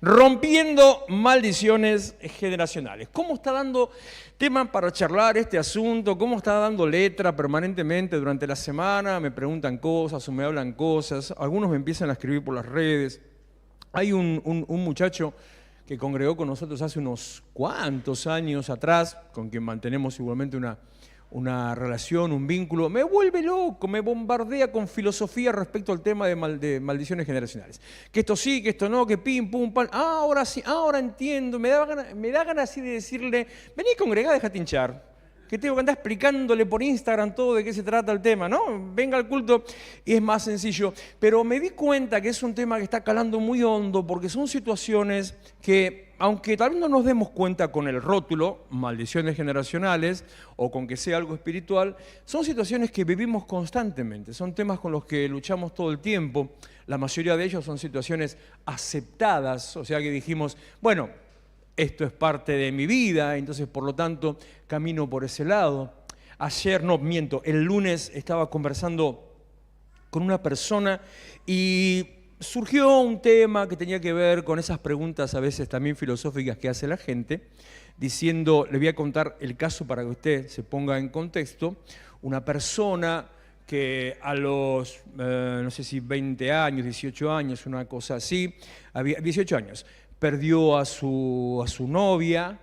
Rompiendo maldiciones generacionales. ¿Cómo está dando tema para charlar este asunto? ¿Cómo está dando letra permanentemente durante la semana? Me preguntan cosas o me hablan cosas. Algunos me empiezan a escribir por las redes. Hay un muchacho que congregó con nosotros hace unos cuantos años atrás, con quien mantenemos igualmente una relación, un vínculo. Me vuelve loco, me bombardea con filosofía respecto al tema de maldiciones generacionales. Que esto sí, que esto no, que pim, pum, pam. Ah, ahora sí, ahora entiendo. Me da ganas así de decirle, vení congregá, déjate hinchar. Que tengo que andar explicándole por Instagram todo de qué se trata el tema, ¿no? Venga al culto y es más sencillo. Pero me di cuenta que es un tema que está calando muy hondo porque son situaciones que, aunque tal vez no nos demos cuenta con el rótulo, maldiciones generacionales, o con que sea algo espiritual, son situaciones que vivimos constantemente, son temas con los que luchamos todo el tiempo. La mayoría de ellos son situaciones aceptadas, o sea que dijimos, bueno, esto es parte de mi vida, entonces por lo tanto camino por ese lado. El lunes estaba conversando con una persona y surgió un tema que tenía que ver con esas preguntas a veces también filosóficas que hace la gente, diciendo, le voy a contar el caso para que usted se ponga en contexto, una persona que a los, no sé si 20 años, 18 años, una cosa así, había 18 años, perdió a su novia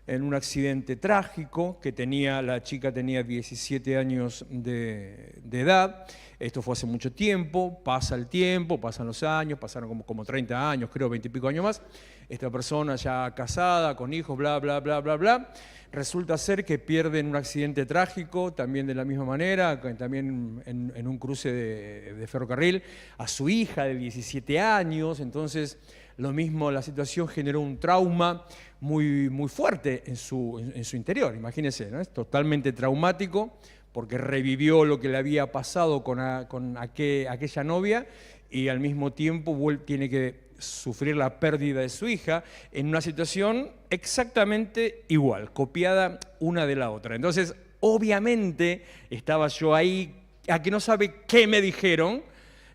en un accidente trágico que la chica tenía 17 años de edad. Esto fue hace mucho tiempo, pasa el tiempo, pasan los años, pasaron como 30 años, creo, 20 y pico años más. Esta persona ya casada, con hijos, bla, bla, bla, bla, bla. Resulta ser que pierde en un accidente trágico, también de la misma manera, también en un cruce de ferrocarril, a su hija de 17 años. Entonces, lo mismo, la situación generó un trauma muy, muy fuerte en su interior. Imagínense, ¿no? Es totalmente traumático porque revivió lo que le había pasado con aquella novia y al mismo tiempo tiene que sufrir la pérdida de su hija en una situación exactamente igual, copiada una de la otra. Entonces, obviamente, estaba yo ahí, a que no sabe qué me dijeron.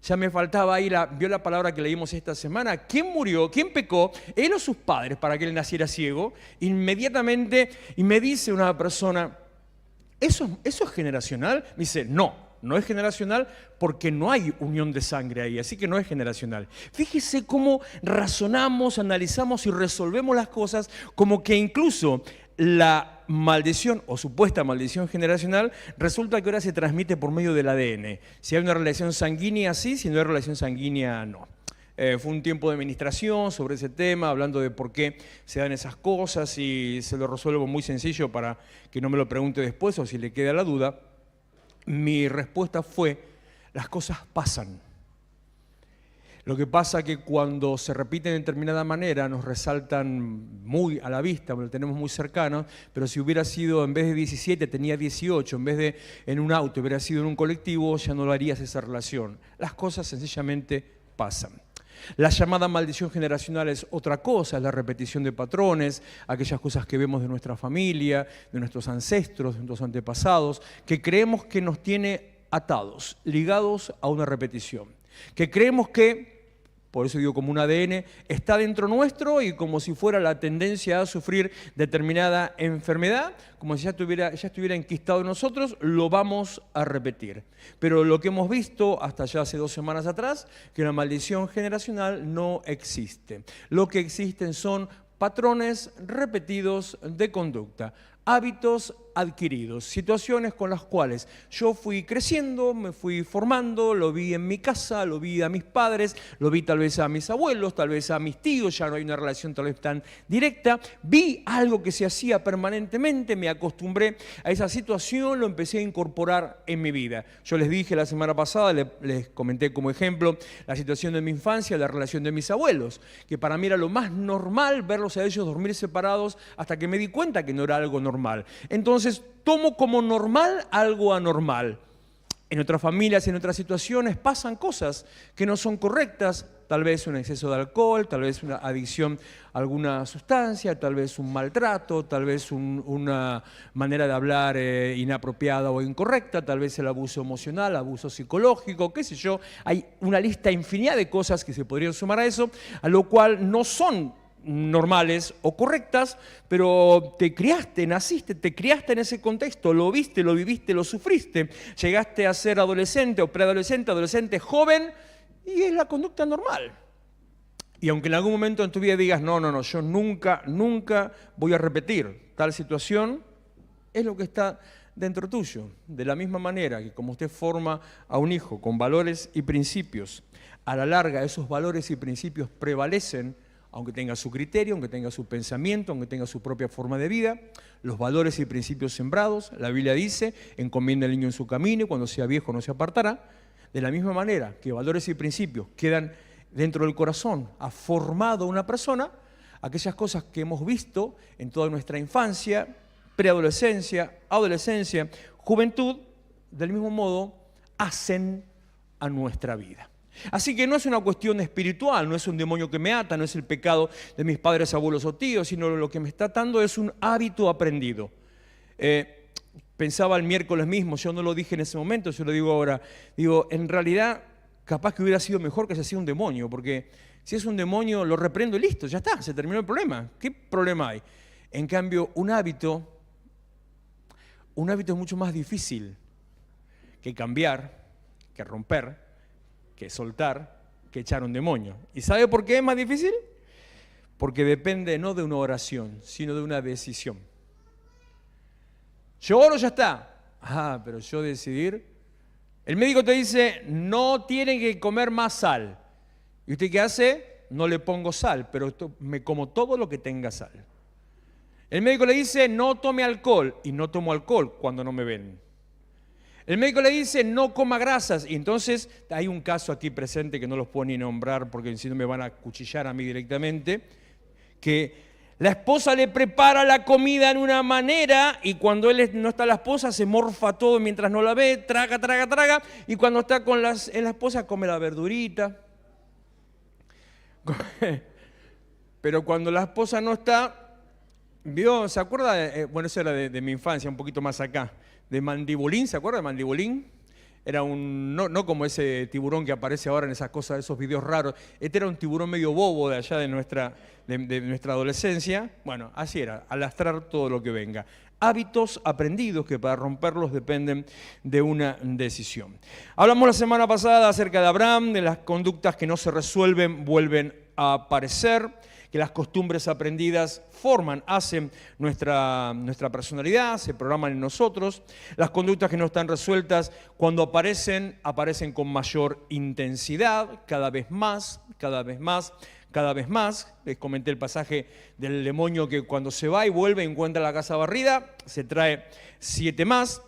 Ya me faltaba ahí, vio la palabra que leímos esta semana. ¿Quién murió? ¿Quién pecó? ¿Él o sus padres para que él naciera ciego? Inmediatamente, y me dice una persona, ¿eso es generacional? Me dice, no es generacional porque no hay unión de sangre ahí, así que no es generacional. Fíjese cómo razonamos, analizamos y resolvemos las cosas como que incluso la maldición o supuesta maldición generacional resulta que ahora se transmite por medio del ADN. Si hay una relación sanguínea, sí; si no hay relación sanguínea, no. Fue un tiempo de administración sobre ese tema, hablando de por qué se dan esas cosas, y se lo resuelvo muy sencillo para que no me lo pregunte después o si le queda la duda. Mi respuesta fue, las cosas pasan. Lo que pasa es que cuando se repiten de determinada manera nos resaltan muy a la vista, lo tenemos muy cercano, pero si hubiera sido, en vez de 17, tenía 18, en vez de en un auto, hubiera sido en un colectivo, ya no lo harías esa relación. Las cosas sencillamente pasan. La llamada maldición generacional es otra cosa, es la repetición de patrones, aquellas cosas que vemos de nuestra familia, de nuestros ancestros, de nuestros antepasados, que creemos que nos tiene atados, ligados a una repetición, que creemos que, por eso digo como un ADN, está dentro nuestro y como si fuera la tendencia a sufrir determinada enfermedad, como si ya estuviera enquistado en nosotros, lo vamos a repetir. Pero lo que hemos visto hasta ya hace 2 semanas atrás, que la maldición generacional no existe. Lo que existen son patrones repetidos de conducta, hábitos adquiridos, situaciones con las cuales yo fui creciendo, me fui formando, lo vi en mi casa, lo vi a mis padres, lo vi tal vez a mis abuelos, tal vez a mis tíos, ya no hay una relación tal vez tan directa, vi algo que se hacía permanentemente, me acostumbré a esa situación, lo empecé a incorporar en mi vida. Yo les dije la semana pasada, les comenté como ejemplo la situación de mi infancia, la relación de mis abuelos, que para mí era lo más normal verlos a ellos dormir separados hasta que me di cuenta que no era algo normal. Entonces, tomo como normal algo anormal. En otras familias, en otras situaciones, pasan cosas que no son correctas, tal vez un exceso de alcohol, tal vez una adicción a alguna sustancia, tal vez un maltrato, tal vez una manera de hablar inapropiada o incorrecta, tal vez el abuso emocional, abuso psicológico, qué sé yo. Hay una lista infinidad de cosas que se podrían sumar a eso, a lo cual no son normales o correctas, pero te criaste, naciste, te criaste en ese contexto, lo viste, lo viviste, lo sufriste, llegaste a ser adolescente o preadolescente, adolescente, joven, y es la conducta normal. Y aunque en algún momento en tu vida digas, no, yo nunca voy a repetir tal situación, es lo que está dentro tuyo. De la misma manera que como usted forma a un hijo con valores y principios, a la larga esos valores y principios prevalecen, aunque tenga su criterio, aunque tenga su pensamiento, aunque tenga su propia forma de vida, los valores y principios sembrados, la Biblia dice, encomienda al niño en su camino y cuando sea viejo no se apartará. De la misma manera que valores y principios quedan dentro del corazón, ha formado una persona, aquellas cosas que hemos visto en toda nuestra infancia, preadolescencia, adolescencia, juventud, del mismo modo, hacen a nuestra vida. Así que no es una cuestión espiritual, no es un demonio que me ata, no es el pecado de mis padres, abuelos o tíos, sino lo que me está atando es un hábito aprendido. Pensaba el miércoles mismo, yo no lo dije en ese momento, yo lo digo ahora, digo, en realidad capaz que hubiera sido mejor que haya sido un demonio, porque si es un demonio lo reprendo y listo, ya está, se terminó el problema. ¿Qué problema hay? En cambio, un hábito es mucho más difícil que cambiar, que romper, que soltar, que echar un demonio. ¿Y sabe por qué es más difícil? Porque depende no de una oración, sino de una decisión. Yo oro, ya está. Pero yo decidir. El médico te dice, no tiene que comer más sal. ¿Y usted qué hace? No le pongo sal, pero me como todo lo que tenga sal. El médico le dice, no tome alcohol, y no tomo alcohol cuando no me ven. El médico le dice, no coma grasas, y entonces hay un caso aquí presente que no los puedo ni nombrar porque si no me van a cuchillar a mí directamente, que la esposa le prepara la comida en una manera y cuando no está la esposa se morfa todo mientras no la ve, traga, y cuando está en la esposa come la verdurita. Pero cuando la esposa no está, ¿vio? ¿Se acuerda? Bueno, eso era de mi infancia, un poquito más acá. De Mandibulín, ¿se acuerda de Mandibulín? Era no como ese tiburón que aparece ahora en esas cosas, esos videos raros. Este era un tiburón medio bobo de allá de nuestra adolescencia. Bueno, así era, alastrar todo lo que venga. Hábitos aprendidos que para romperlos dependen de una decisión. Hablamos la semana pasada acerca de Abraham, de las conductas que no se resuelven, vuelven a aparecer, que las costumbres aprendidas hacen nuestra personalidad, se programan en nosotros. Las conductas que no están resueltas, cuando aparecen con mayor intensidad, cada vez más. Les comenté el pasaje del demonio que cuando se va y vuelve encuentra la casa barrida, se trae 7 más.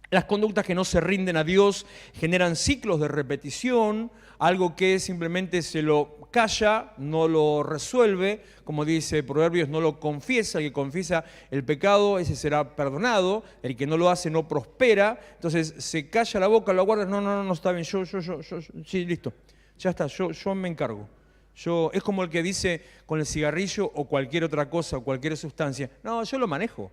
Las conductas que no se rinden a Dios generan ciclos de repetición, algo que simplemente se lo calla, no lo resuelve, como dice Proverbios, no lo confiesa, el que confiesa el pecado, ese será perdonado, el que no lo hace no prospera, entonces se calla la boca, lo guarda, no, está bien, yo, sí, listo, ya está, yo me encargo. Es como el que dice con el cigarrillo o cualquier otra cosa, o cualquier sustancia, no, yo lo manejo,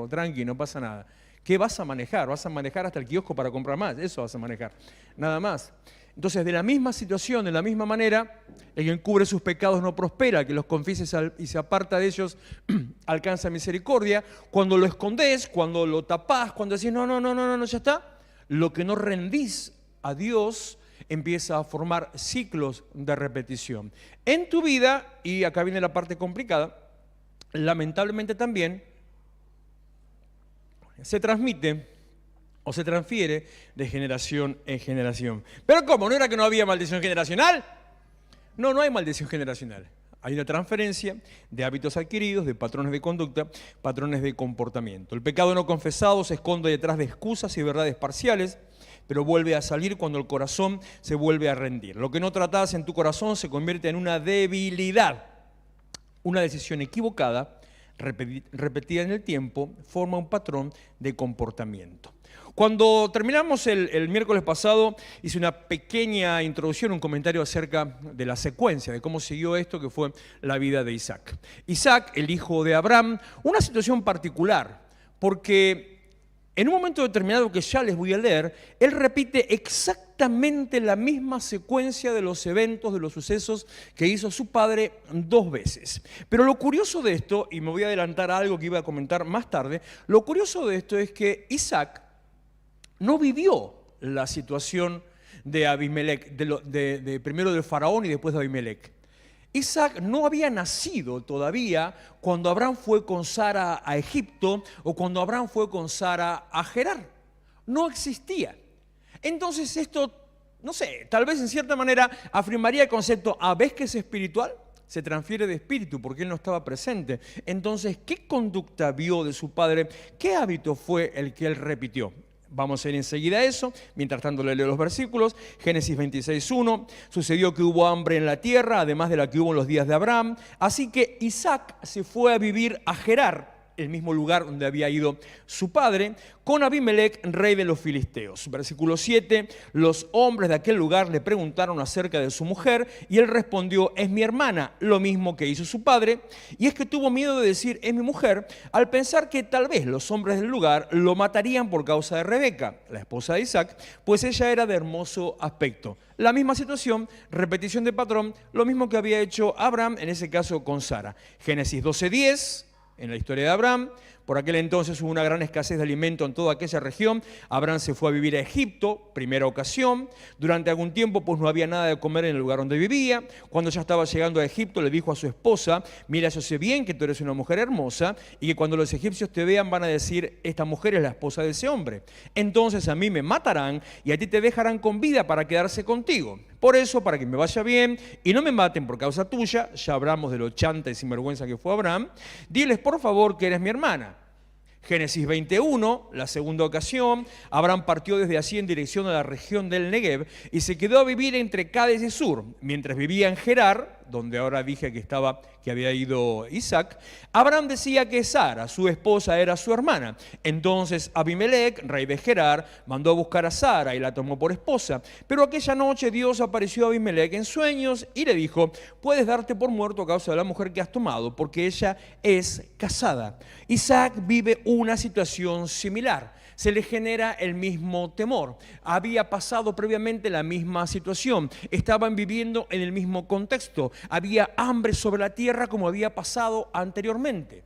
tranqui, no pasa nada. ¿Qué vas a manejar? Vas a manejar hasta el kiosco para comprar más, eso vas a manejar, nada más. Entonces, de la misma situación, de la misma manera, el que encubre sus pecados no prospera, el que los confiese y se aparta de ellos alcanza misericordia. Cuando lo escondés, cuando lo tapás, cuando decís no, ya está, lo que no rendís a Dios empieza a formar ciclos de repetición. En tu vida, y acá viene la parte complicada, lamentablemente también se transmite o se transfiere de generación en generación. ¿Pero cómo? ¿No era que no había maldición generacional? No hay maldición generacional. Hay una transferencia de hábitos adquiridos, de patrones de conducta, patrones de comportamiento. El pecado no confesado se esconde detrás de excusas y verdades parciales, pero vuelve a salir cuando el corazón se vuelve a rendir. Lo que no tratás en tu corazón se convierte en una debilidad. Una decisión equivocada, repetida en el tiempo, forma un patrón de comportamiento. Cuando terminamos el miércoles pasado, hice una pequeña introducción, un comentario acerca de la secuencia, de cómo siguió esto que fue la vida de Isaac. Isaac, el hijo de Abraham, una situación particular, porque en un momento determinado que ya les voy a leer, él repite exactamente la misma secuencia de los eventos, de los sucesos que hizo su padre 2 veces. Pero lo curioso de esto, y me voy a adelantar a algo que iba a comentar más tarde, lo curioso de esto es que Isaac no vivió la situación de Abimelech, primero del faraón y después de Abimelech. Isaac no había nacido todavía cuando Abraham fue con Sara a Egipto o cuando Abraham fue con Sara a Gerar. No existía. Entonces esto, no sé, tal vez en cierta manera afirmaría el concepto, ¿ves que es espiritual? Se transfiere de espíritu porque él no estaba presente. Entonces, ¿qué conducta vio de su padre? ¿Qué hábito fue el que él repitió? Vamos a ir enseguida a eso. Mientras tanto le leo los versículos. Génesis 26:1. Sucedió que hubo hambre en la tierra, además de la que hubo en los días de Abraham. Así que Isaac se fue a vivir a Gerar, el mismo lugar donde había ido su padre, con Abimelech, rey de los filisteos. Versículo 7, los hombres de aquel lugar le preguntaron acerca de su mujer y él respondió, es mi hermana, lo mismo que hizo su padre. Y es que tuvo miedo de decir, es mi mujer, al pensar que tal vez los hombres del lugar lo matarían por causa de Rebeca, la esposa de Isaac, pues ella era de hermoso aspecto. La misma situación, repetición de patrón, lo mismo que había hecho Abraham, en ese caso con Sara. Génesis 12:10. En la historia de Abraham, por aquel entonces hubo una gran escasez de alimento en toda aquella región. Abraham se fue a vivir a Egipto, primera ocasión. Durante algún tiempo pues no había nada de comer en el lugar donde vivía. Cuando ya estaba llegando a Egipto le dijo a su esposa, mira, yo sé bien que tú eres una mujer hermosa y que cuando los egipcios te vean van a decir, esta mujer es la esposa de ese hombre. Entonces a mí me matarán y a ti te dejarán con vida para quedarse contigo. Por eso, para que me vaya bien y no me maten por causa tuya, ya hablamos de lo chanta y sinvergüenza que fue Abraham, diles por favor que eres mi hermana. Génesis 21, la segunda ocasión, Abraham partió desde allí en dirección a la región del Negev y se quedó a vivir entre Cades y Sur. Mientras vivía en Gerar, donde ahora dije que había ido Isaac, Abraham decía que Sara, su esposa, era su hermana. Entonces Abimelech, rey de Gerar, mandó a buscar a Sara y la tomó por esposa. Pero aquella noche Dios apareció a Abimelech en sueños y le dijo, puedes darte por muerto a causa de la mujer que has tomado, porque ella es casada. Isaac vive una situación similar. Se le genera el mismo temor. Había pasado previamente la misma situación. Estaban viviendo en el mismo contexto. Había hambre sobre la tierra como había pasado anteriormente.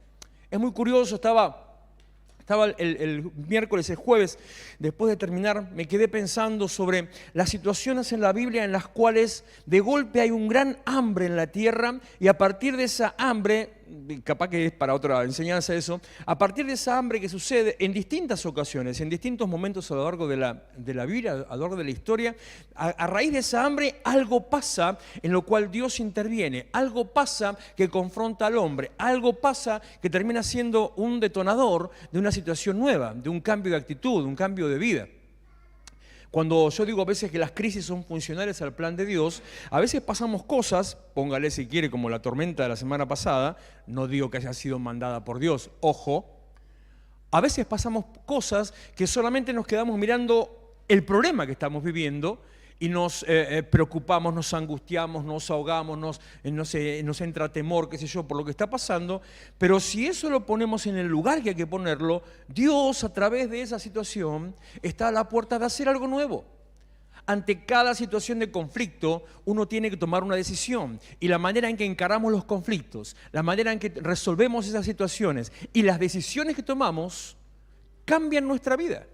Es muy curioso, estaba el miércoles, el jueves, después de terminar, me quedé pensando sobre las situaciones en la Biblia en las cuales de golpe hay un gran hambre en la tierra y a partir de esa hambre, capaz que es para otra enseñanza eso, a partir de esa hambre que sucede en distintas ocasiones, en distintos momentos a lo largo de la Biblia, a lo largo de la historia, a raíz de esa hambre algo pasa en lo cual Dios interviene, algo pasa que confronta al hombre, algo pasa que termina siendo un detonador de una situación nueva, de un cambio de actitud, de un cambio de vida. Cuando yo digo a veces que las crisis son funcionales al plan de Dios, a veces pasamos cosas, póngale si quiere como la tormenta de la semana pasada, no digo que haya sido mandada por Dios, ojo, a veces pasamos cosas que solamente nos quedamos mirando el problema que estamos viviendo y nos preocupamos, nos angustiamos, nos ahogamos, nos entra temor, qué sé yo, por lo que está pasando. Pero si eso lo ponemos en el lugar que hay que ponerlo, Dios a través de esa situación está a la puerta de hacer algo nuevo. Ante cada situación de conflicto, uno tiene que tomar una decisión. Y la manera en que encaramos los conflictos, la manera en que resolvemos esas situaciones y las decisiones que tomamos cambian nuestra vida.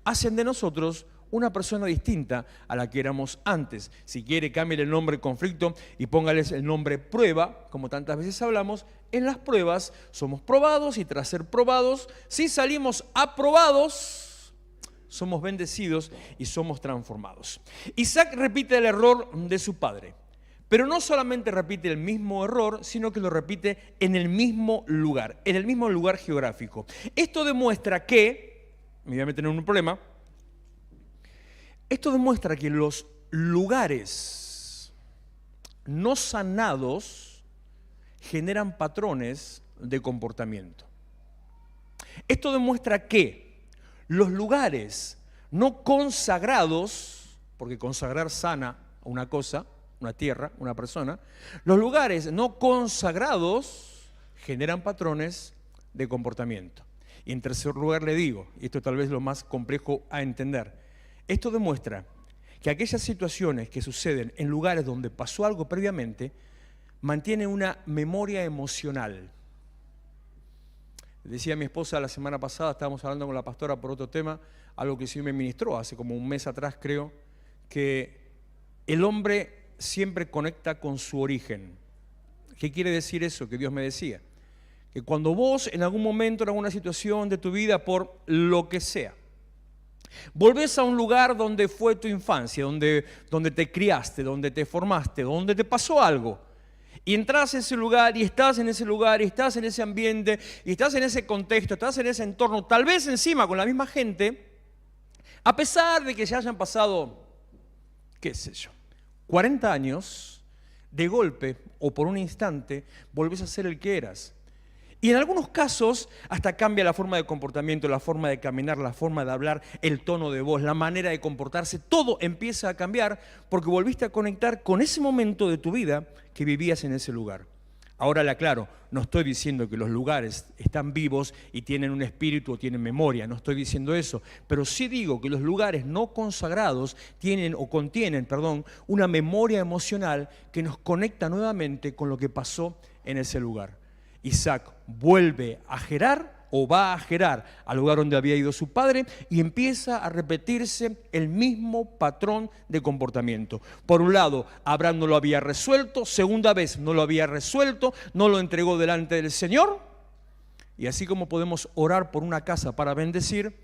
Hacen de nosotros una persona distinta a la que éramos antes. Si quiere, cambie el nombre conflicto y póngales el nombre prueba, como tantas veces hablamos. En las pruebas somos probados y tras ser probados, si salimos aprobados, somos bendecidos y somos transformados. Isaac repite el error de su padre, pero no solamente repite el mismo error, sino que lo repite en el mismo lugar geográfico. Esto demuestra que, me voy a meter en un problema, esto demuestra que los lugares no sanados generan patrones de comportamiento. Esto demuestra que los lugares no consagrados, porque consagrar sana una cosa, una tierra, una persona, los lugares no consagrados generan patrones de comportamiento. Y en tercer lugar le digo, y esto tal vez es lo más complejo a entender, esto demuestra que aquellas situaciones que suceden en lugares donde pasó algo previamente mantienen una memoria emocional. Decía mi esposa la semana pasada, estábamos hablando con la pastora por otro tema, algo que sí me ministró hace como un mes atrás creo, que el hombre siempre conecta con su origen. ¿Qué quiere decir eso que Dios me decía? Que cuando vos en algún momento, en alguna situación de tu vida, por lo que sea, volvés a un lugar donde fue tu infancia, donde te criaste, donde te formaste, donde te pasó algo, y entras a ese lugar y estás en ese lugar y estás en ese ambiente y estás en ese contexto, estás en ese entorno, tal vez encima con la misma gente, a pesar de que ya hayan pasado, qué sé yo, 40 años, de golpe o por un instante volvés a ser el que eras. Y en algunos casos hasta cambia la forma de comportamiento, la forma de caminar, la forma de hablar, el tono de voz, la manera de comportarse, todo empieza a cambiar porque volviste a conectar con ese momento de tu vida que vivías en ese lugar. Ahora le aclaro, no estoy diciendo que los lugares están vivos y tienen un espíritu o tienen memoria, no estoy diciendo eso, pero sí digo que los lugares no consagrados contienen una memoria emocional que nos conecta nuevamente con lo que pasó en ese lugar. Isaac vuelve a Gerar o va a Gerar, al lugar donde había ido su padre, y empieza a repetirse el mismo patrón de comportamiento. Por un lado, Abraham no lo había resuelto, segunda vez no lo había resuelto, no lo entregó delante del Señor, y así como podemos orar por una casa para bendecir,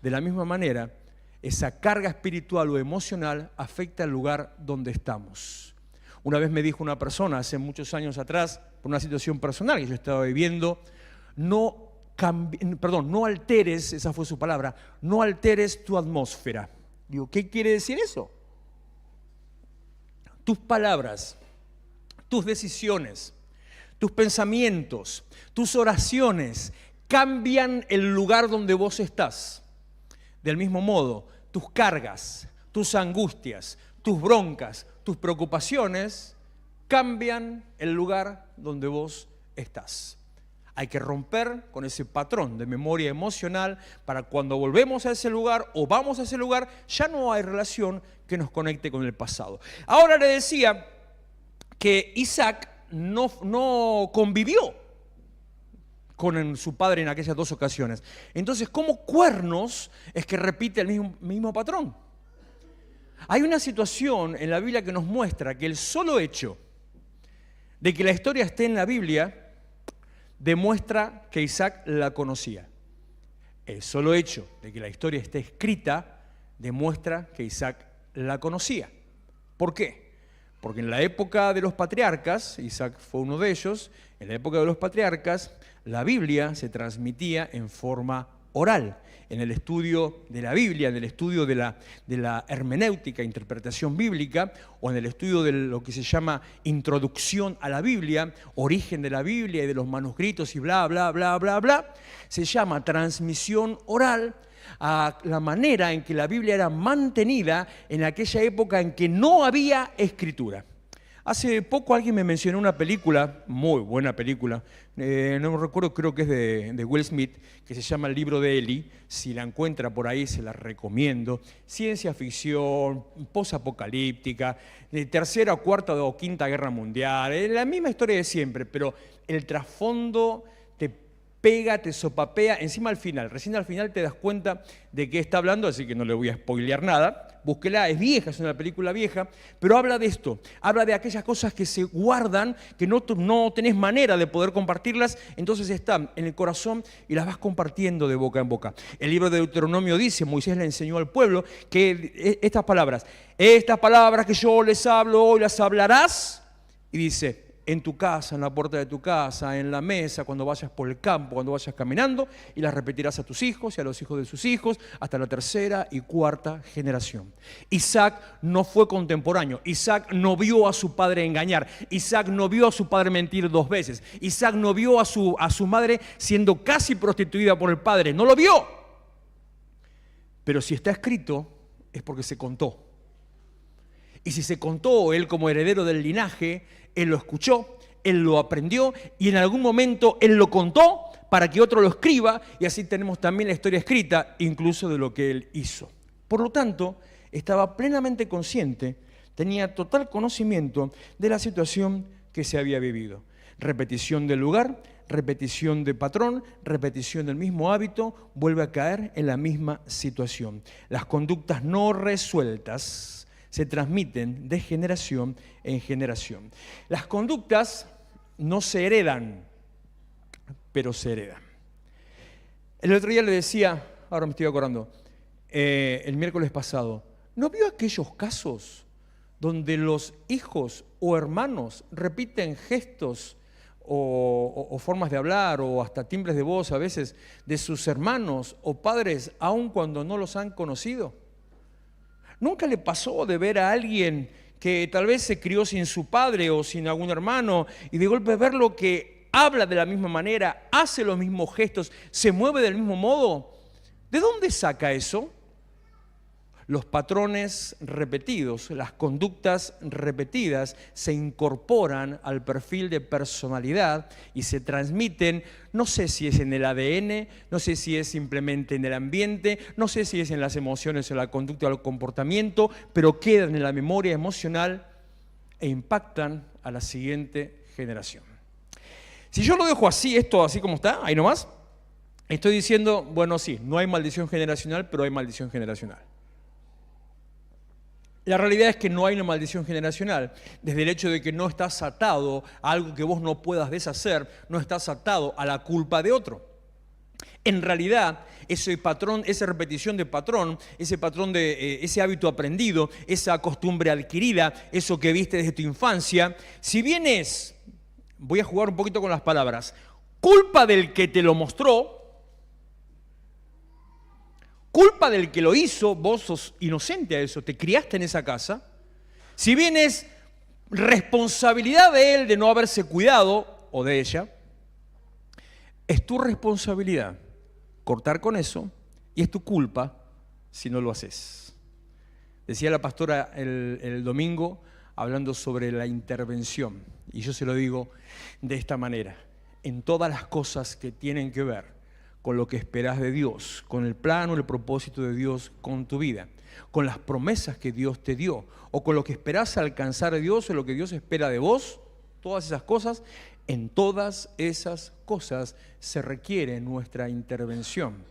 de la misma manera, esa carga espiritual o emocional afecta al lugar donde estamos. Una vez me dijo una persona, hace muchos años atrás, por una situación personal que yo estaba viviendo, no alteres, esa fue su palabra, no alteres tu atmósfera. Digo, ¿qué quiere decir eso? Tus palabras, tus decisiones, tus pensamientos, tus oraciones cambian el lugar donde vos estás. Del mismo modo, tus cargas, tus angustias, tus broncas, tus preocupaciones cambian el lugar donde vos estás. Hay que romper con ese patrón de memoria emocional para cuando volvemos a ese lugar o vamos a ese lugar, ya no hay relación que nos conecte con el pasado. Ahora le decía que Isaac no convivió con su padre en aquellas dos ocasiones. Entonces, ¿cómo cuernos es que repite el mismo patrón? Hay una situación en la Biblia que nos muestra que el solo hecho de que la historia esté en la Biblia demuestra que Isaac la conocía. El solo hecho de que la historia esté escrita demuestra que Isaac la conocía. ¿Por qué? Porque en la época de los patriarcas, Isaac fue uno de ellos, en la época de los patriarcas, la Biblia se transmitía en forma oral. En el estudio de la Biblia, en el estudio de la hermenéutica, interpretación bíblica, o en el estudio de lo que se llama introducción a la Biblia, origen de la Biblia y de los manuscritos y bla, bla, bla, bla, bla, se llama transmisión oral a la manera en que la Biblia era mantenida en aquella época en que no había escritura. Hace poco alguien me mencionó una película, muy buena película, no me recuerdo, creo que es de Will Smith, que se llama El libro de Eli. Si la encuentra por ahí, se la recomiendo. Ciencia ficción, posapocalíptica, tercera, cuarta o quinta guerra mundial, la misma historia de siempre, pero el trasfondo te pega, te sopapea, recién al final te das cuenta de qué está hablando, así que no le voy a spoilear nada. Búsquela, es vieja, es una película vieja, pero habla de esto, habla de aquellas cosas que se guardan, que no tenés manera de poder compartirlas, entonces están en el corazón y las vas compartiendo de boca en boca. El libro de Deuteronomio dice, Moisés le enseñó al pueblo que estas palabras que yo les hablo hoy las hablarás, y dice, en tu casa, en la puerta de tu casa, en la mesa, cuando vayas por el campo, cuando vayas caminando, y las repetirás a tus hijos y a los hijos de sus hijos, hasta la tercera y cuarta generación. Isaac no fue contemporáneo. Isaac no vio a su padre engañar. Isaac no vio a su padre mentir dos veces. Isaac no vio a su madre siendo casi prostituida por el padre. No lo vio. Pero si está escrito, es porque se contó. Y si se contó, él como heredero del linaje, él lo escuchó, él lo aprendió y en algún momento él lo contó para que otro lo escriba y así tenemos también la historia escrita, incluso de lo que él hizo. Por lo tanto, estaba plenamente consciente, tenía total conocimiento de la situación que se había vivido. Repetición del lugar, repetición de patrón, repetición del mismo hábito, vuelve a caer en la misma situación. Las conductas no resueltas se transmiten de generación en generación. Las conductas no se heredan, pero se heredan. El otro día le decía, ahora me estoy acordando, el miércoles pasado, ¿no vio aquellos casos donde los hijos o hermanos repiten gestos o formas de hablar o hasta timbres de voz a veces de sus hermanos o padres aun cuando no los han conocido? ¿Nunca le pasó de ver a alguien que tal vez se crió sin su padre o sin algún hermano y de golpe verlo que habla de la misma manera, hace los mismos gestos, se mueve del mismo modo? ¿De dónde saca eso? Los patrones repetidos, las conductas repetidas se incorporan al perfil de personalidad y se transmiten, no sé si es en el ADN, no sé si es simplemente en el ambiente, no sé si es en las emociones o la conducta o el comportamiento, pero quedan en la memoria emocional e impactan a la siguiente generación. Si yo lo dejo así, esto así como está, ahí nomás, estoy diciendo, bueno, sí, no hay maldición generacional, pero hay maldición generacional. La realidad es que no hay una maldición generacional, desde el hecho de que no estás atado a algo que vos no puedas deshacer, no estás atado a la culpa de otro. En realidad, ese patrón, esa repetición de patrón, ese hábito aprendido, esa costumbre adquirida, eso que viste desde tu infancia, si bien es, voy a jugar un poquito con las palabras, culpa del que te lo mostró, culpa del que lo hizo, vos sos inocente a eso, te criaste en esa casa. Si bien es responsabilidad de él de no haberse cuidado, o de ella, es tu responsabilidad cortar con eso y es tu culpa si no lo haces. Decía la pastora el domingo hablando sobre la intervención, y yo se lo digo de esta manera: en todas las cosas que tienen que ver con lo que esperás de Dios, con el plan o el propósito de Dios con tu vida, con las promesas que Dios te dio, o con lo que esperás alcanzar de Dios o lo que Dios espera de vos, todas esas cosas, en todas esas cosas se requiere nuestra intervención.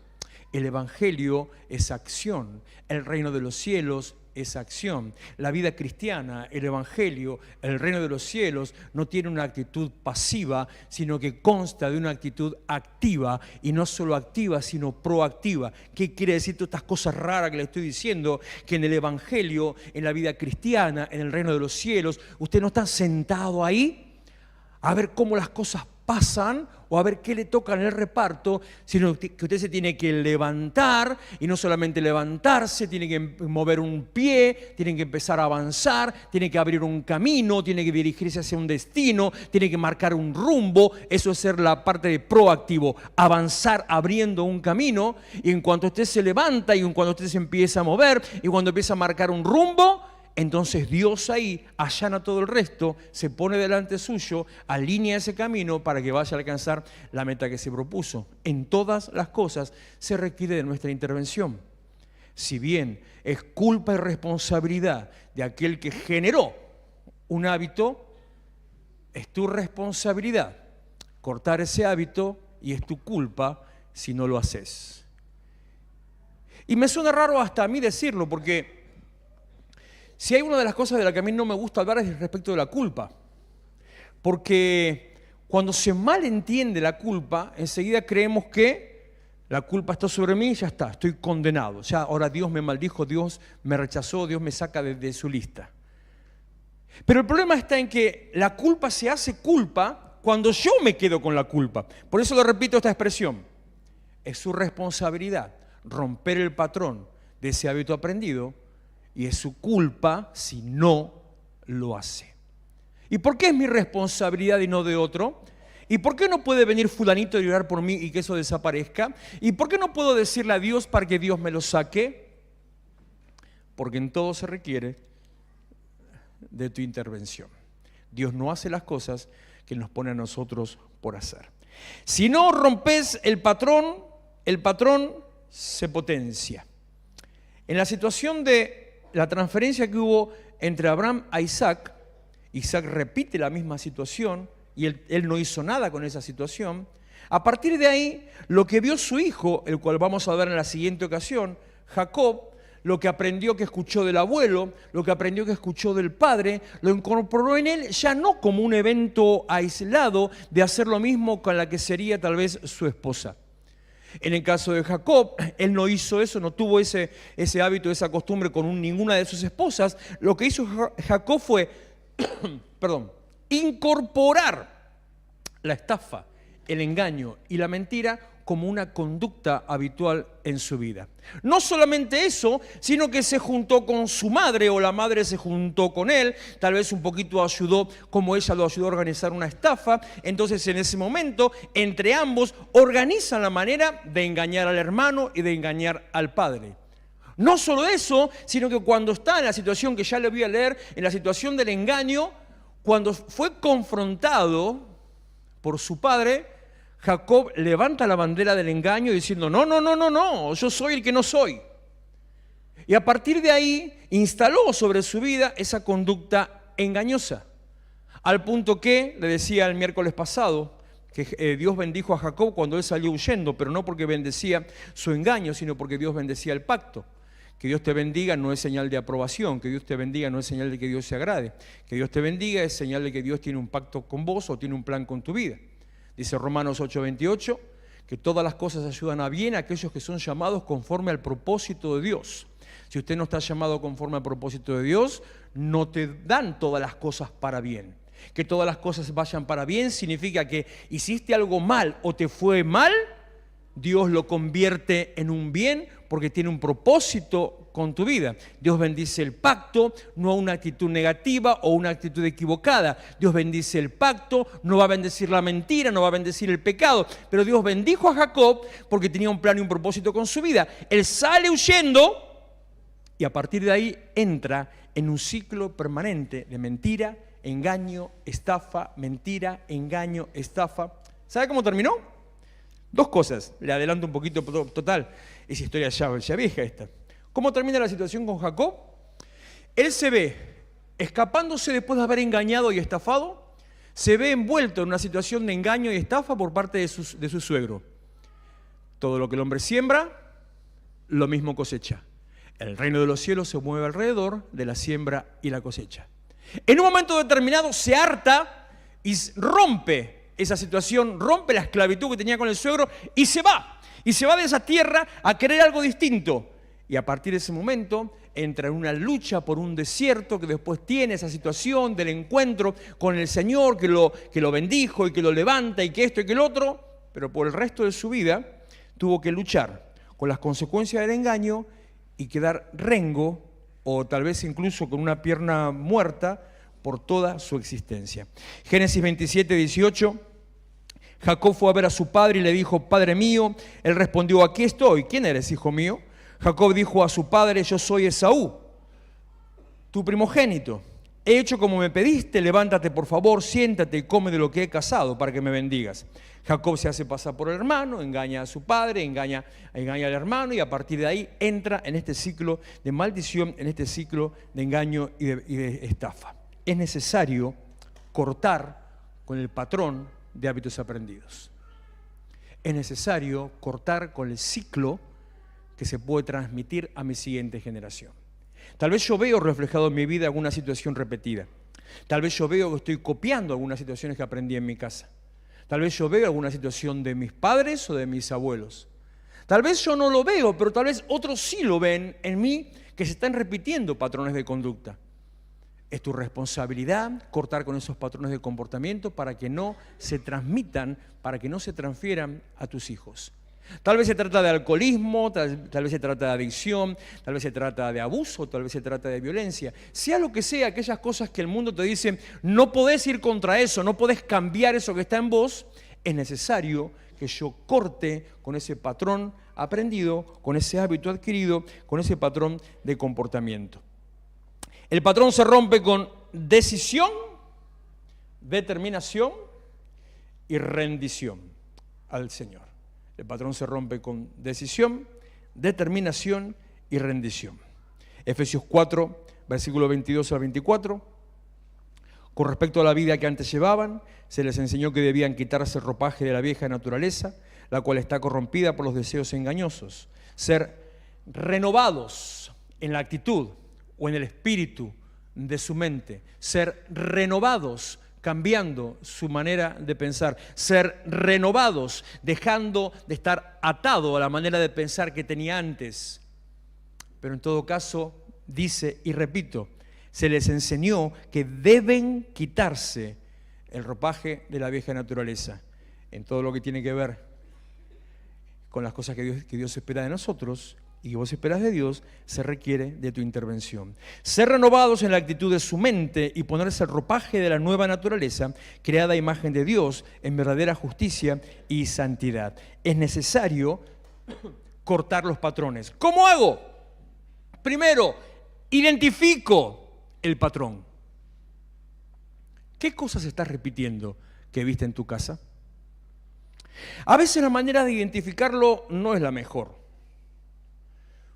El Evangelio es acción, el reino de los cielos es acción. La vida cristiana, el Evangelio, el reino de los cielos no tiene una actitud pasiva, sino que consta de una actitud activa, y no solo activa, sino proactiva. ¿Qué quiere decir todas estas cosas raras que le estoy diciendo? Que en el Evangelio, en la vida cristiana, en el reino de los cielos, usted no está sentado ahí a ver cómo las cosas pasan o a ver qué le toca en el reparto, sino que usted se tiene que levantar, y no solamente levantarse, tiene que mover un pie, tiene que empezar a avanzar, tiene que abrir un camino, tiene que dirigirse hacia un destino, tiene que marcar un rumbo. Eso es ser la parte de proactivo, avanzar abriendo un camino, y en cuanto usted se levanta y en cuanto usted se empieza a mover y cuando empieza a marcar un rumbo, entonces Dios ahí allana todo el resto, se pone delante suyo, alinea ese camino para que vaya a alcanzar la meta que se propuso. En todas las cosas se requiere de nuestra intervención. Si bien es culpa y responsabilidad de aquel que generó un hábito, es tu responsabilidad cortar ese hábito y es tu culpa si no lo haces. Y me suena raro hasta a mí decirlo, porque si hay una de las cosas de las que a mí no me gusta hablar es respecto de la culpa. Porque cuando se malentiende la culpa, enseguida creemos que la culpa está sobre mí y ya está, estoy condenado. Ya ahora Dios me maldijo, Dios me rechazó, Dios me saca de su lista. Pero el problema está en que la culpa se hace culpa cuando yo me quedo con la culpa. Por eso le repito esta expresión. Es su responsabilidad romper el patrón de ese hábito aprendido, y es su culpa si no lo hace. ¿Y por qué es mi responsabilidad y no de otro? ¿Y por qué no puede venir fulanito y orar por mí y que eso desaparezca? ¿Y por qué no puedo decirle a Dios para que Dios me lo saque? porque en todo se requiere de tu intervención. Dios no hace las cosas que nos pone a nosotros por hacer. Si no rompes el patrón se potencia. En la situación de la transferencia que hubo entre Abraham a Isaac, Isaac repite la misma situación y él no hizo nada con esa situación. A partir de ahí, lo que vio su hijo, el cual vamos a ver en la siguiente ocasión, Jacob, lo que aprendió que escuchó del abuelo, lo que aprendió que escuchó del padre, lo incorporó en él ya no como un evento aislado de hacer lo mismo con la que sería tal vez su esposa. En el caso de Jacob, él no hizo eso, no tuvo ese hábito, esa costumbre con ninguna de sus esposas. Lo que hizo Jacob fue incorporar la estafa, el engaño y la mentira como una conducta habitual en su vida. No solamente eso, sino que se juntó con su madre o la madre se juntó con él, tal vez un poquito ayudó, como ella lo ayudó a organizar una estafa. Entonces en ese momento, entre ambos, organizan la manera de engañar al hermano y de engañar al padre. No solo eso, sino que cuando está en la situación que ya le voy a leer, en la situación del engaño, cuando fue confrontado por su padre, Jacob levanta la bandera del engaño diciendo, no, yo soy el que no soy. Y a partir de ahí instaló sobre su vida esa conducta engañosa. Al punto que, le decía el miércoles pasado, que Dios bendijo a Jacob cuando él salió huyendo, pero no porque bendecía su engaño, sino porque Dios bendecía el pacto. Que Dios te bendiga no es señal de aprobación, que Dios te bendiga no es señal de que Dios se agrade. Que Dios te bendiga es señal de que Dios tiene un pacto con vos o tiene un plan con tu vida. Dice Romanos 8:28, que todas las cosas ayudan a bien a aquellos que son llamados conforme al propósito de Dios. Si usted no está llamado conforme al propósito de Dios, no te dan todas las cosas para bien. Que todas las cosas vayan para bien significa que hiciste algo mal o te fue mal, Dios lo convierte en un bien porque tiene un propósito con tu vida. Dios bendice el pacto, no una actitud negativa o una actitud equivocada. Dios bendice el pacto, no va a bendecir la mentira, no va a bendecir el pecado. Pero Dios bendijo a Jacob porque tenía un plan y un propósito con su vida. Él sale huyendo y a partir de ahí entra en un ciclo permanente de mentira, engaño, estafa, mentira, engaño, estafa. ¿Sabe cómo terminó? Dos cosas, le adelanto un poquito, total, es historia ya vieja esta. ¿Cómo termina la situación con Jacob? Él se ve escapándose después de haber engañado y estafado, se ve envuelto en una situación de engaño y estafa por parte de su suegro. Todo lo que el hombre siembra, lo mismo cosecha. El reino de los cielos se mueve alrededor de la siembra y la cosecha. En un momento determinado se harta y rompe esa situación, rompe la esclavitud que tenía con el suegro y se va. Y se va de esa tierra a querer algo distinto. Y a partir de ese momento entra en una lucha por un desierto que después tiene esa situación del encuentro con el Señor que lo bendijo y que lo levanta y que esto y que el otro, pero por el resto de su vida tuvo que luchar con las consecuencias del engaño y quedar rengo o tal vez incluso con una pierna muerta por toda su existencia. Génesis 27:18, Jacob fue a ver a su padre y le dijo, Padre mío. Él respondió, aquí estoy. ¿Quién eres, hijo mío? Jacob dijo a su padre, yo soy Esaú, tu primogénito. He hecho como me pediste, levántate por favor, siéntate y come de lo que he cazado para que me bendigas. Jacob se hace pasar por el hermano, engaña a su padre, engaña al hermano y a partir de ahí entra en este ciclo de maldición, en este ciclo de engaño y de estafa. Es necesario cortar con el patrón de hábitos aprendidos. Es necesario cortar con el ciclo que se puede transmitir a mi siguiente generación. Tal vez yo veo reflejado en mi vida alguna situación repetida. Tal vez yo veo que estoy copiando algunas situaciones que aprendí en mi casa. Tal vez yo veo alguna situación de mis padres o de mis abuelos. Tal vez yo no lo veo, pero tal vez otros sí lo ven en mí, que se están repitiendo patrones de conducta. Es tu responsabilidad cortar con esos patrones de comportamiento para que no se transmitan, para que no se transfieran a tus hijos. Tal vez se trata de alcoholismo, tal vez se trata de adicción, tal vez se trata de abuso, tal vez se trata de violencia. Sea lo que sea, aquellas cosas que el mundo te dice, no podés ir contra eso, no podés cambiar eso que está en vos, Es necesario que yo corte con ese patrón aprendido, con ese hábito adquirido, con ese patrón de comportamiento. El patrón se rompe con decisión, determinación y rendición al Señor. El patrón se rompe con decisión, determinación y rendición. Efesios 4, versículo 22 al 24. Con respecto a la vida que antes llevaban, se les enseñó que debían quitarse el ropaje de la vieja naturaleza, la cual está corrompida por los deseos engañosos, ser renovados en la actitud o en el espíritu de su mente, ser renovados cambiando su manera de pensar, ser renovados, dejando de estar atado a la manera de pensar que tenía antes. Pero en todo caso, dice y repito, se les enseñó que deben quitarse el ropaje de la vieja naturaleza. En todo lo que tiene que ver con las cosas que Dios espera de nosotros y que vos esperás de Dios, se requiere de tu intervención. Ser renovados en la actitud de su mente y ponerse el ropaje de la nueva naturaleza, creada a imagen de Dios, en verdadera justicia y santidad. Es necesario cortar los patrones. ¿Cómo hago? Primero, identifico el patrón. ¿Qué cosas estás repitiendo que viste en tu casa? A veces la manera de identificarlo no es la mejor.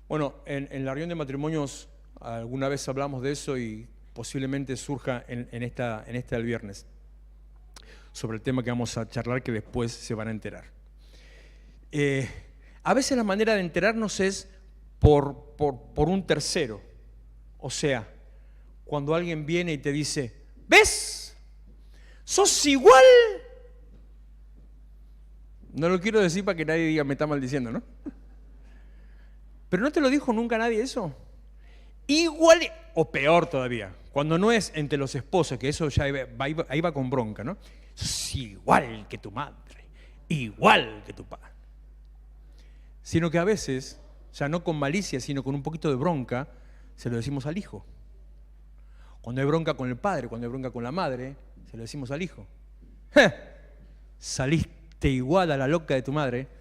Bueno, en la reunión de matrimonios alguna vez hablamos de eso y posiblemente surja en esta del viernes sobre el tema que vamos a charlar, que después se van a enterar. A veces la manera de enterarnos es por un tercero. O sea, cuando alguien viene y te dice, ¿ves? ¿Sos igual? No lo quiero decir para que nadie diga me está maldiciendo, ¿no? Pero ¿no te lo dijo nunca nadie eso? Igual, o peor todavía, cuando no es entre los esposos, que eso ya ahí va con bronca, ¿no? Es igual que tu madre, igual que tu padre. Sino que a veces, ya no con malicia, sino con un poquito de bronca, se lo decimos al hijo. Cuando hay bronca con el padre, cuando hay bronca con la madre, se lo decimos al hijo. Saliste igual a la loca de tu madre.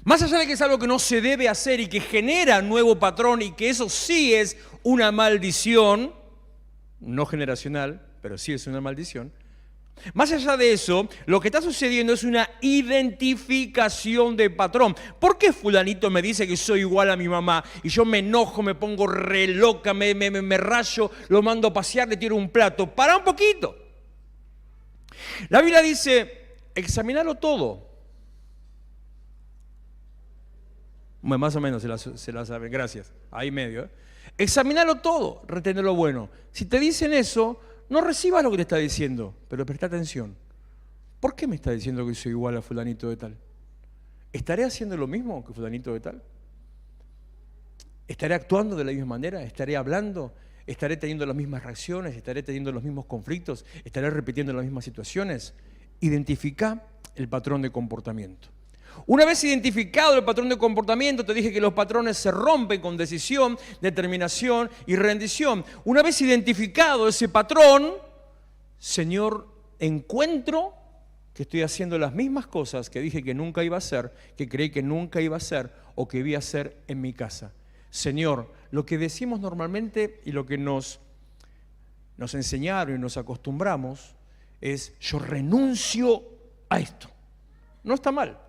Más allá de que es algo que no se debe hacer y que genera un nuevo patrón y que eso sí es una maldición, no generacional, pero sí es una maldición. Más allá de eso, lo que está sucediendo es una identificación de patrón. ¿Por qué fulanito me dice que soy igual a mi mamá? Y yo me enojo, me pongo re loca, me rayo, lo mando a pasear, le tiro un plato. ¡Para un poquito! La Biblia dice, examinalo todo. Bueno, más o menos se la saben, gracias. Ahí medio. Examinalo todo, retener lo bueno. Si te dicen eso, no recibas lo que te está diciendo, pero presta atención. ¿Por qué me está diciendo que soy igual a fulanito de tal? ¿Estaré haciendo lo mismo que fulanito de tal? ¿Estaré actuando de la misma manera? ¿Estaré hablando? ¿Estaré teniendo las mismas reacciones? ¿Estaré teniendo los mismos conflictos? ¿Estaré repitiendo las mismas situaciones? Identifica el patrón de comportamiento. Una vez identificado el patrón de comportamiento, te dije que los patrones se rompen con decisión, determinación y rendición. Una vez identificado ese patrón, Señor, encuentro que estoy haciendo las mismas cosas que dije que nunca iba a hacer, que creí que nunca iba a hacer o que iba a hacer en mi casa. Señor, lo que decimos normalmente y lo que nos enseñaron y nos acostumbramos es, yo renuncio a esto. No está mal.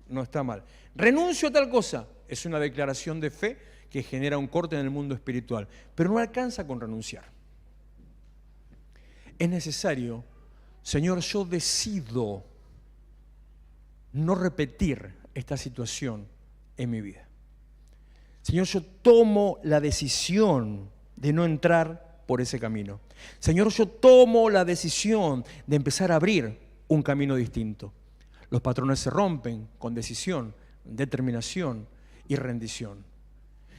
No está mal. Renuncio a tal cosa. Es una declaración de fe que genera un corte en el mundo espiritual. Pero no alcanza con renunciar. Es necesario, Señor, yo decido no repetir esta situación en mi vida. Señor, yo tomo la decisión de no entrar por ese camino. Señor, yo tomo la decisión de empezar a abrir un camino distinto. Los patrones se rompen con decisión, determinación y rendición.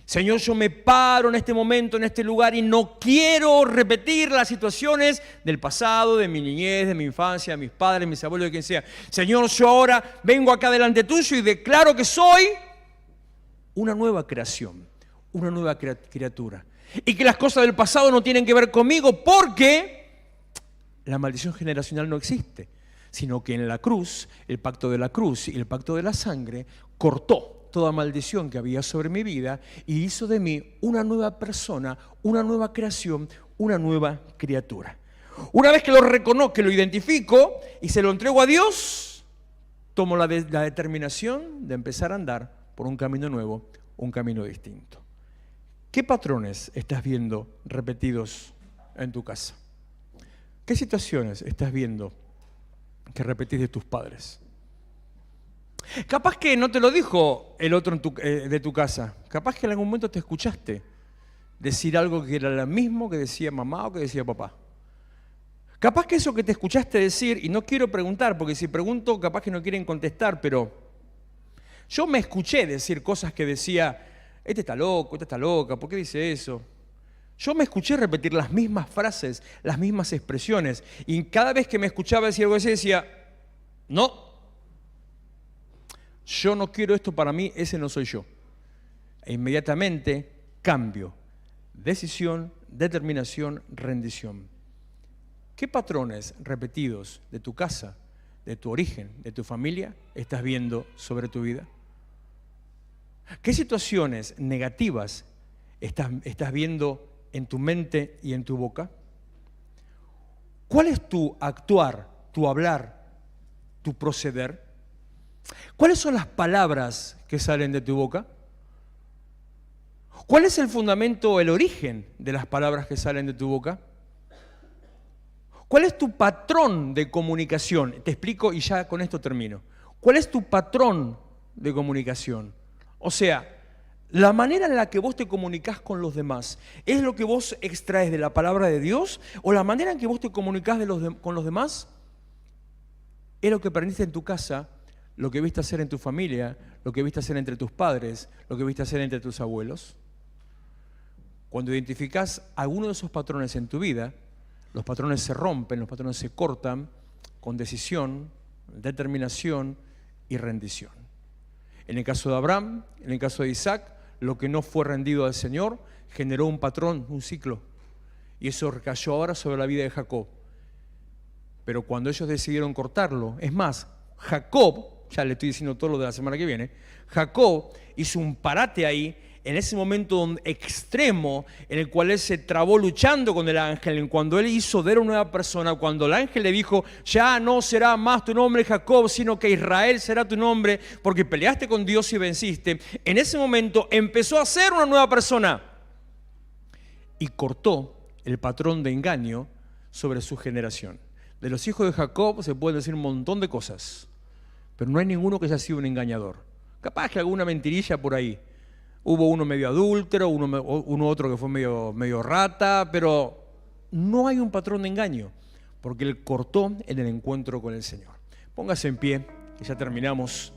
Señor, yo me paro en este momento, en este lugar y no quiero repetir las situaciones del pasado, de mi niñez, de mi infancia, de mis padres, mis abuelos, de quien sea. Señor, yo ahora vengo acá delante tuyo y declaro que soy una nueva creación, una nueva criatura. Y que las cosas del pasado no tienen que ver conmigo porque la maldición generacional no existe, sino que en la cruz, el pacto de la cruz y el pacto de la sangre cortó toda maldición que había sobre mi vida y hizo de mí una nueva persona, una nueva creación, una nueva criatura. Una vez que lo reconozco, que lo identifico y se lo entrego a Dios, tomo la determinación de empezar a andar por un camino nuevo, un camino distinto. ¿Qué patrones estás viendo repetidos en tu casa? ¿Qué situaciones estás viendo que repetís de tus padres? Capaz que no te lo dijo el otro de tu casa. Capaz que en algún momento te escuchaste decir algo que era lo mismo que decía mamá o que decía papá. Capaz que eso que te escuchaste decir, y no quiero preguntar, porque si pregunto capaz que no quieren contestar, pero yo me escuché decir cosas que decía, este está loco, esta está loca, ¿por qué dice eso? Yo me escuché repetir las mismas frases, las mismas expresiones, y cada vez que me escuchaba decir algo así decía, no, yo no quiero esto para mí, ese no soy yo. E inmediatamente cambio, decisión, determinación, rendición. ¿Qué patrones repetidos de tu casa, de tu origen, de tu familia estás viendo sobre tu vida? ¿Qué situaciones negativas estás viendo en tu mente y en tu boca? ¿Cuál es tu actuar, tu hablar, tu proceder? ¿Cuáles son las palabras que salen de tu boca? ¿Cuál es el fundamento, el origen de las palabras que salen de tu boca? ¿Cuál es tu patrón de comunicación? Te explico y ya con esto termino. ¿Cuál es tu patrón de comunicación? O sea, la manera en la que vos te comunicás con los demás, ¿es lo que vos extraes de la palabra de Dios? ¿O la manera en que vos te comunicás con los demás es lo que aprendiste en tu casa, lo que viste hacer en tu familia, lo que viste hacer entre tus padres, lo que viste hacer entre tus abuelos? Cuando identificás alguno de esos patrones en tu vida, los patrones se rompen, los patrones se cortan con decisión, determinación y rendición. En el caso de Abraham, en el caso de Isaac, lo que no fue rendido al Señor generó un patrón, un ciclo. Y eso recayó ahora sobre la vida de Jacob. Pero cuando ellos decidieron cortarlo, es más, Jacob, ya le estoy diciendo todo lo de la semana que viene, Jacob hizo un parate ahí, en ese momento extremo en el cual él se trabó luchando con el ángel, en cuando él hizo de él una nueva persona, cuando el ángel le dijo, ya no será más tu nombre Jacob, sino que Israel será tu nombre, porque peleaste con Dios y venciste. En ese momento empezó a ser una nueva persona y cortó el patrón de engaño sobre su generación. De los hijos de Jacob se pueden decir un montón de cosas, pero no hay ninguno que haya sido un engañador. Capaz que alguna mentirilla por ahí. Hubo uno medio adúltero, uno otro que fue medio rata, pero no hay un patrón de engaño, porque él cortó en el encuentro con el Señor. Póngase en pie, que ya terminamos.